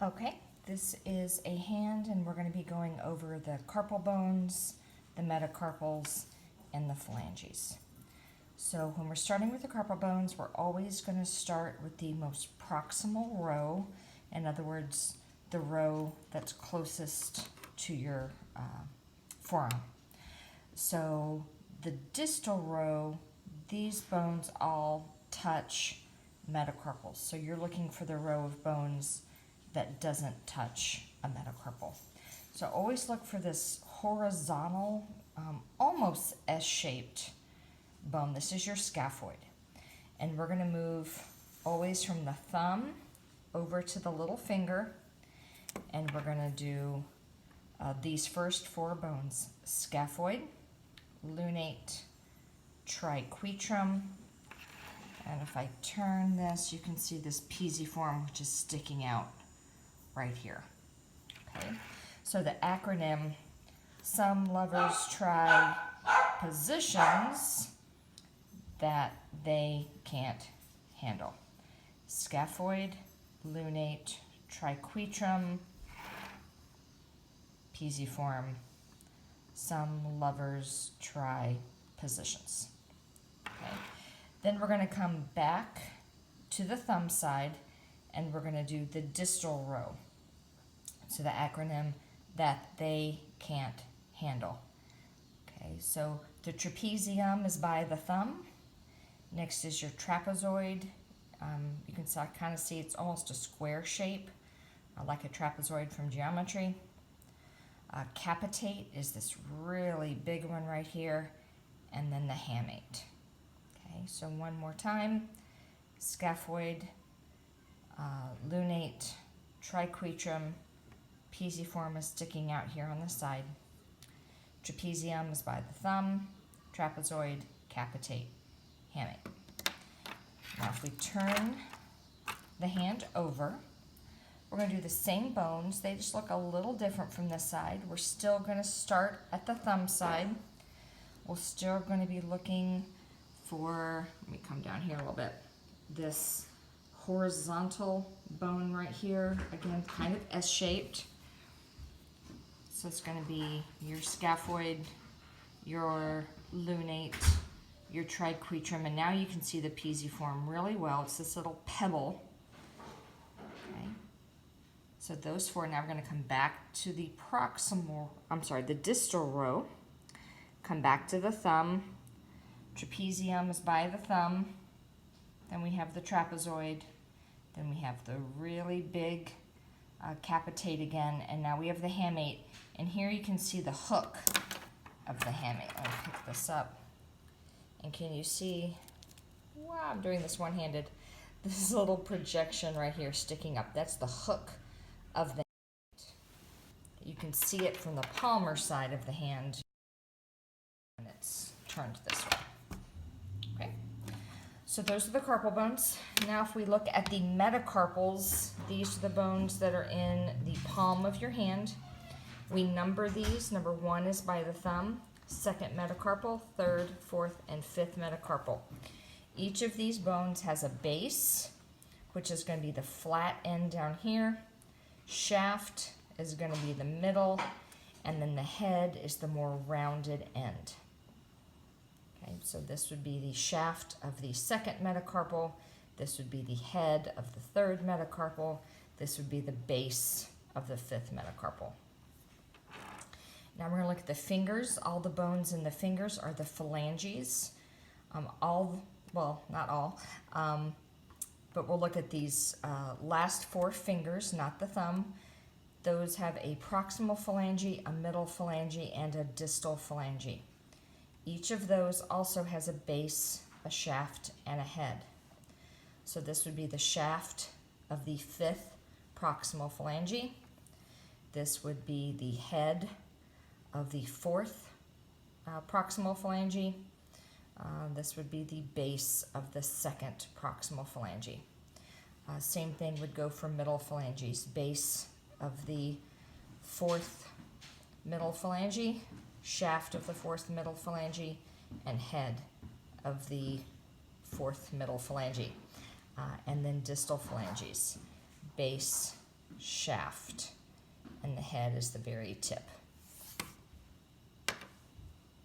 Okay, this is a hand, and we're going to be going over the carpal bones, the metacarpals, and the phalanges. So when we're starting with the carpal bones, we're always going to start with the most proximal row. In other words, the row that's closest to your forearm. So the distal row, these bones all touch metacarpals. So you're looking for the row of bones that doesn't touch a metacarpal. So always look for this horizontal, almost S-shaped bone. This is your scaphoid. And we're going to move always from the thumb over to the little finger. And we're going to do these first four bones: scaphoid, lunate, triquetrum, and if I turn this, you can see this pisiform, which is sticking out right here. Okay, so the acronym, some lovers try positions that they can't handle. Scaphoid, lunate, triquetrum, pisiform, some lovers try positions. Okay. Then we're going to come back to the thumb side, and we're going to do the distal row. So the acronym, that they can't handle. Okay, so the trapezium is by the thumb. Next is your trapezoid. You can kind of see it's almost a square shape, like a trapezoid from geometry. Capitate is this really big one right here, and then the hamate. Okay, so one more time: scaphoid, lunate, triquetrum, pisiform is sticking out here on the side. Trapezium is by the thumb, trapezoid, capitate, hamate. Now if we turn the hand over, we're going to do the same bones. They just look a little different from this side. We're still going to start at the thumb side. We're still going to be looking for, let me come down here a little bit, this horizontal bone right here, again kind of S-shaped. So it's going to be your scaphoid, your lunate, your triquetrum, and now you can see the pisiform really well. It's this little pebble. Okay. So those four. Now we're going to come back to the the distal row. Come back to the thumb. Trapezium is by the thumb. Then we have the trapezoid. Then we have the really big capitate again. And now we have the hamate. And here you can see the hook of the hamate. Let me pick this up. And can you see, wow, I'm doing this one-handed, this little projection right here sticking up. That's the hook of the hamate. You can see it from the palmar side of the hand when it's turned this way. Okay, so those are the carpal bones. Now if we look at the metacarpals, these are the bones that are in the palm of your hand. We number these. Number 1 is by the thumb, second metacarpal, third, fourth, and fifth metacarpal. Each of these bones has a base, which is going to be the flat end down here. Shaft is going to be the middle, and then the head is the more rounded end. Okay, so this would be the shaft of the second metacarpal. This would be the head of the third metacarpal. This would be the base of the fifth metacarpal. Now we're going to look at the fingers. All the bones in the fingers are the phalanges. Well, not all, but we'll look at these last 4 fingers, not the thumb. Those have a proximal phalange, a middle phalange, and a distal phalange. Each of those also has a base, a shaft, and a head. So this would be the shaft of the 5th proximal phalange. This would be the head of the 4th proximal phalange. This would be the base of the 2nd proximal phalange. Same thing would go for middle phalanges. Base of the 4th middle phalange, shaft of the 4th middle phalange, and head of the 4th middle phalange. And then distal phalanges. Base, shaft, and the head is the very tip.